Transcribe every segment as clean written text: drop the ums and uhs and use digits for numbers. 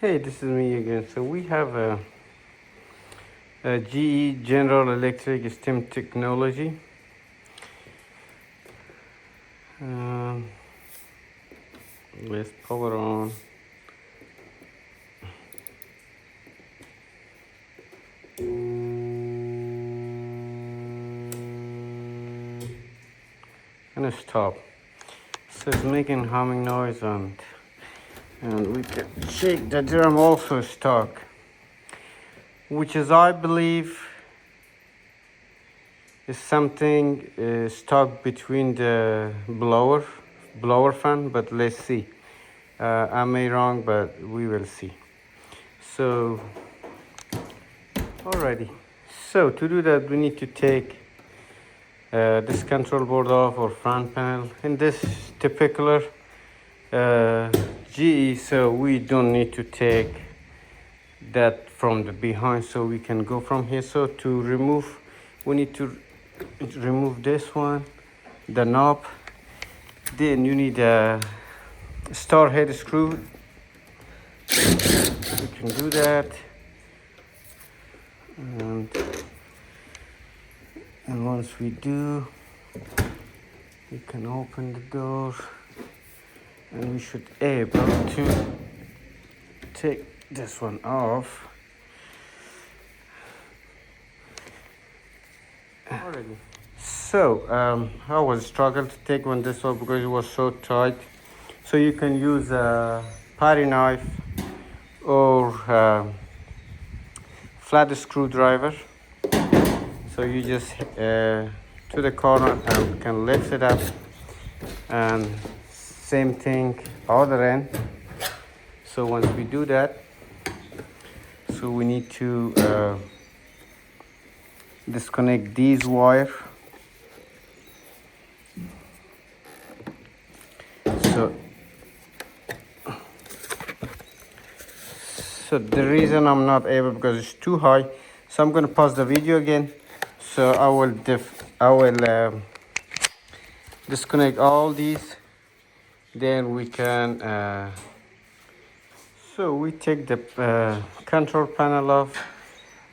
Hey, this is me again. So we have a GE General Electric STEM technology. Um, let's power on. And stop. So it's making humming noise and we can shake the drum also stuck, which is I believe is something stuck between the blower fan, but let's see. I may wrong, but we will see. So alrighty. So to do that, we need to take this control board off or front panel. In this typical GE, so we don't need to take that from the behind, so we can go from here. So to remove, we need to remove this one, the knob. Then you need a star head screw. We can do that, and once we do, we can open the door, and we should able to take this one off. Already. So I was struggling to take one this off because it was so tight. So you can use a putty knife or flat screwdriver. So you just to the corner and can lift it up, and same thing other end. So once we do that, so we need to disconnect these wires. So the reason I'm not able, because it's too high, so I'm going to pause the video again. So I will disconnect all these, then we can so we take the control panel off.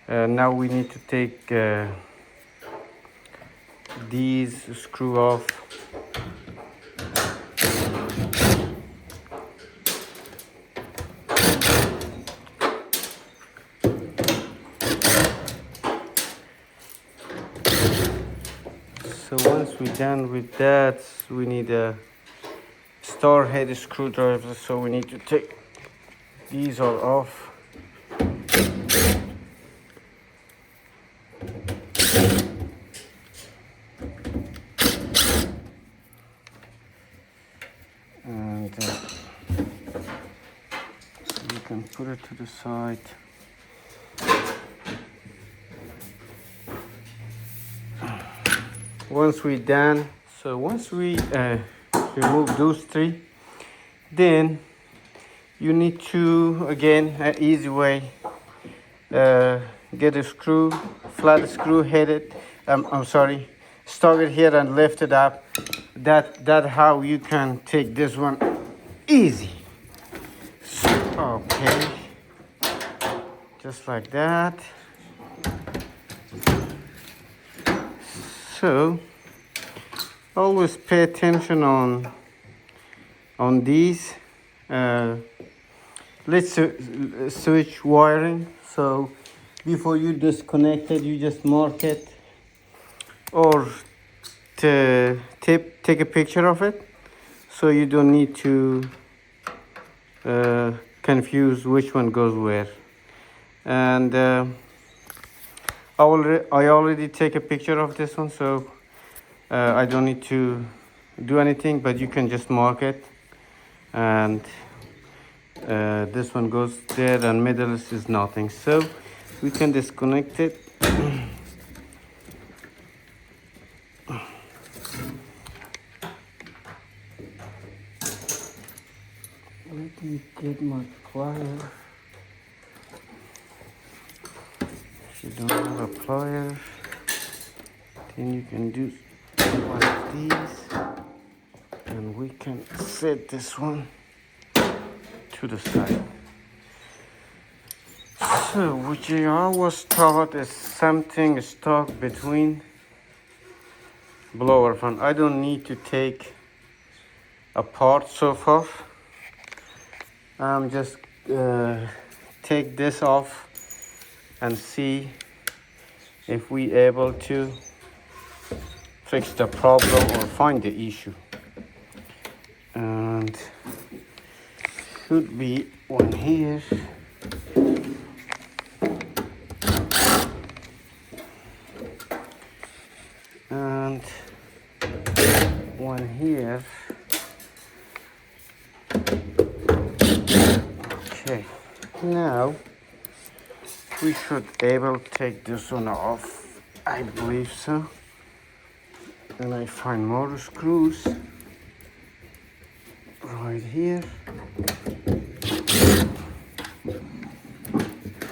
Now we need to take these screw off. So once we're done with that, we need a star head screwdriver. So we need to take these all off. And you can put it to the side. Once we're done, so once we remove those three, then you need to, again, an easy way, get a screw, flat screw headed, start it here and lift it up. That how you can take this one easy. Okay, just like that. So always pay attention on these. Let's switch wiring. So before you disconnect it, you just mark it or take a picture of it, so you don't need to confuse which one goes where. And I already take a picture of this one, so I don't need to do anything, but you can just mark it. And this one goes there, and middle is nothing, so we can disconnect it. Let me get my pliers. If you don't have a plier, then you can do one of these, and we can set this one to the side. So, which I was taught is something stuck between blower fan. I don't need to take apart so far. I'm just take this off and see if we able to fix the problem or find the issue. And should be one here. And one here. Okay, now we should able to take this one off. I believe so. And I find more screws right here.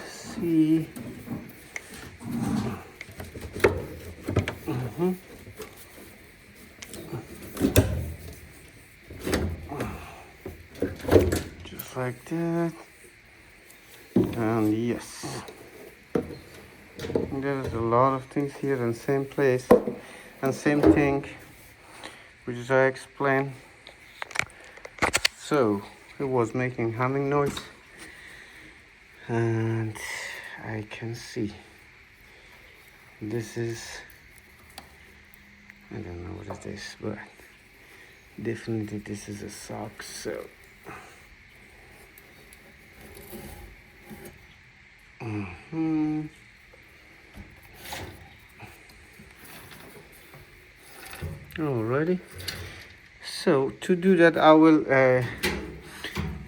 See. Just like that. And yes. There's a lot of things here in the same place and same thing, which I explained. So it was making humming noise, and I can see this is, I don't know what it is, but definitely this is a sock. So alrighty. So to do that, I will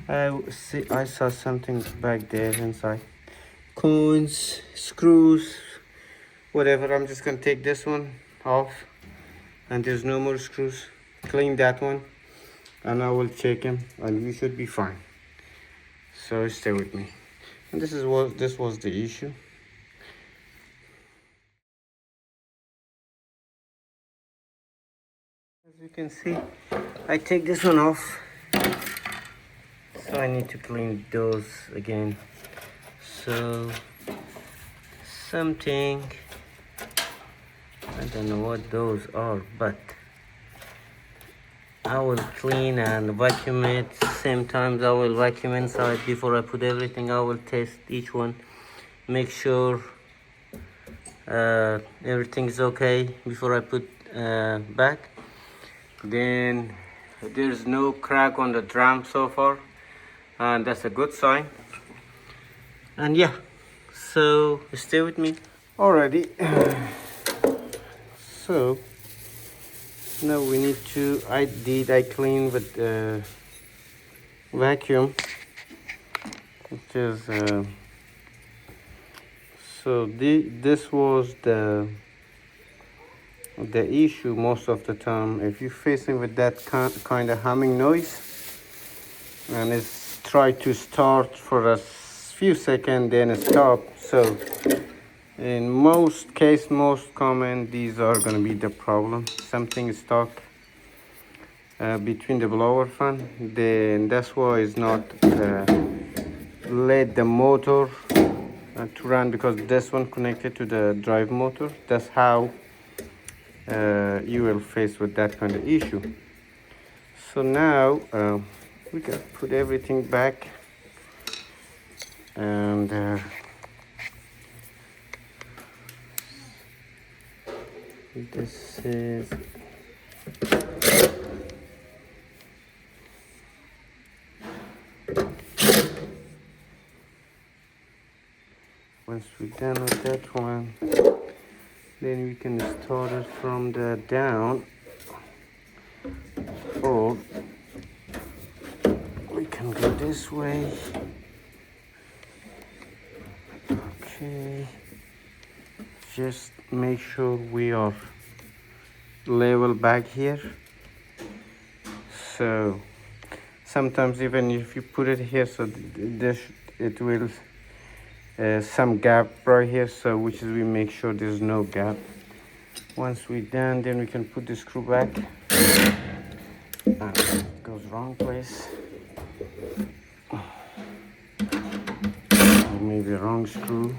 I saw something back there inside, coins, screws, whatever. I'm just gonna take this one off, and there's no more screws. Clean that one, and I will check him, and we should be fine. So stay with me. And this was the issue. As you can see, I take this one off, so I need to clean those again. So something, I don't know what those are, but I will clean and vacuum it. Same times I will vacuum inside before I put everything. I will test each one, make sure everything is okay before I put back. Then there's no crack on the drum so far, and that's a good sign. And yeah, so stay with me. Alrighty. So now we need to, I clean with vacuum, which is so this was the issue most of the time. If you're facing with that kind of humming noise, and it's try to start for a few seconds, then stop. So in most common, these are going to be the problem. Something is stuck between the blower fan, then that's why it's not let the motor to run, because this one connected to the drive motor. That's how you will face with that kind of issue. So now we can put everything back, and this is once we're done with that one, then we can start it from the down, or we can go this way. Okay, just make sure we are level back here. So sometimes even if you put it here, so it will some gap right here, so which is we make sure there's no gap. Once we're done, then we can put the screw back. It goes wrong place. maybe wrong screw.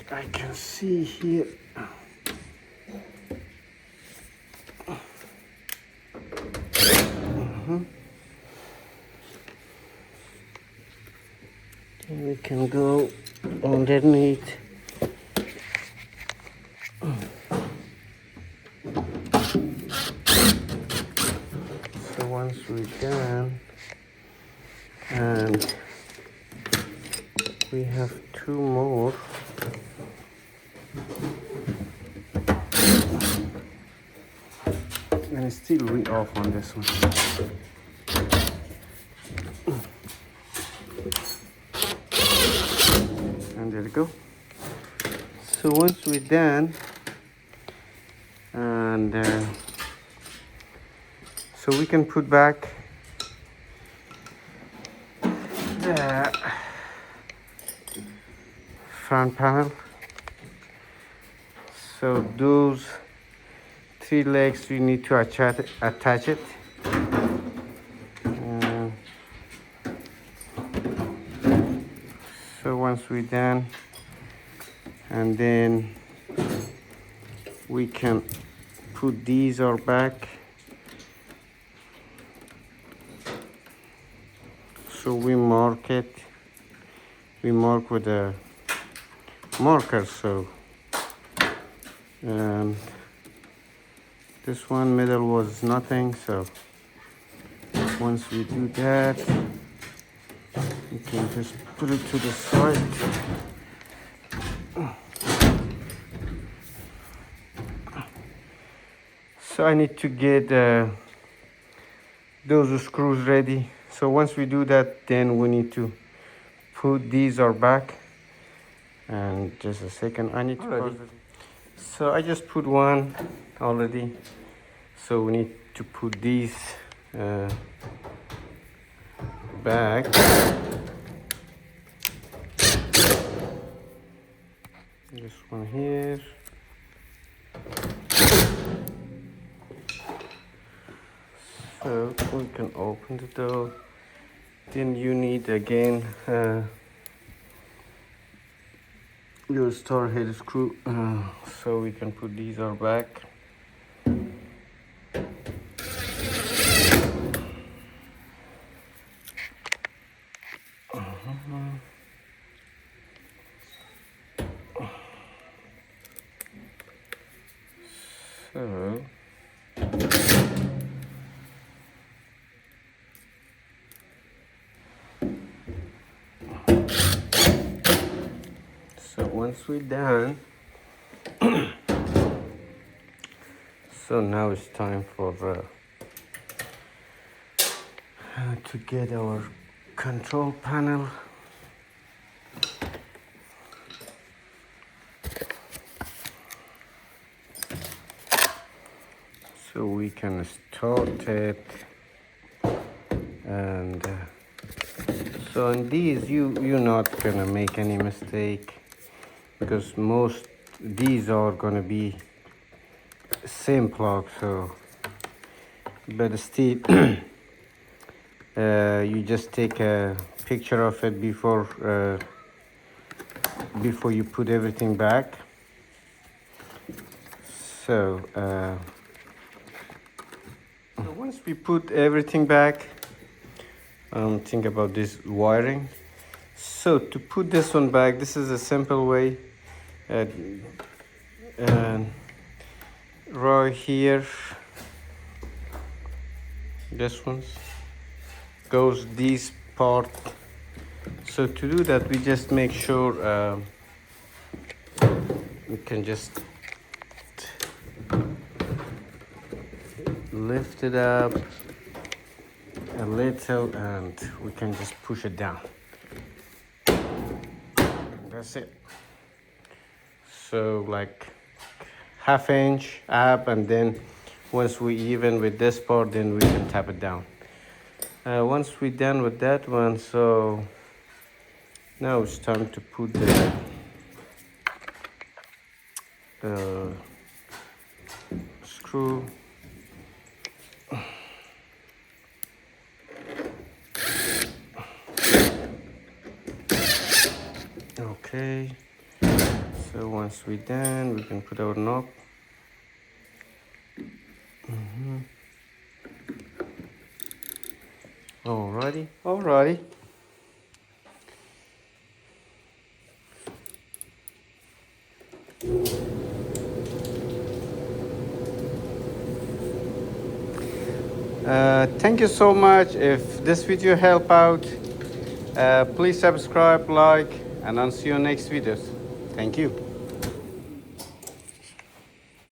I can see here. And we can go underneath. So once we're done, and we have two more. And it's still off on this one. And there we go. So once we're done, and so we can put back the front panel. So those three legs we need to attach it. So once we're done, and then we can put these are back. So we mark it. We mark with a marker. So this one middle was nothing. So once we do that, we can just put it to the side. So I need to get those screws ready. So once we do that, then we need to put these are back. And just a second, I need to pause it. So I just put one already. So we need to put these back. This one here. So we can open the door. Then you need again your star head screw. So we can put these are back. So once we're done, so now it's time for to get our control panel. So we can start it, and so in these you're not gonna make any mistake, because most these are gonna be same plug. So but still you just take a picture of it before you put everything back. So once we put everything back, think about this wiring. So to put this one back, this is a simple way. And right here, this one goes this part. So to do that, we just make sure we can just lift it up a little, and we can just push it down. That's it. So like ½ inch up, and then once we even with this part, then we can tap it down. Once we're done with that one, so now it's time to put the screw. Okay, so once we're done, we can put our knob. Alrighty. Thank you so much. If this video helped out, please subscribe, like, and I'll see you next videos. Thank you.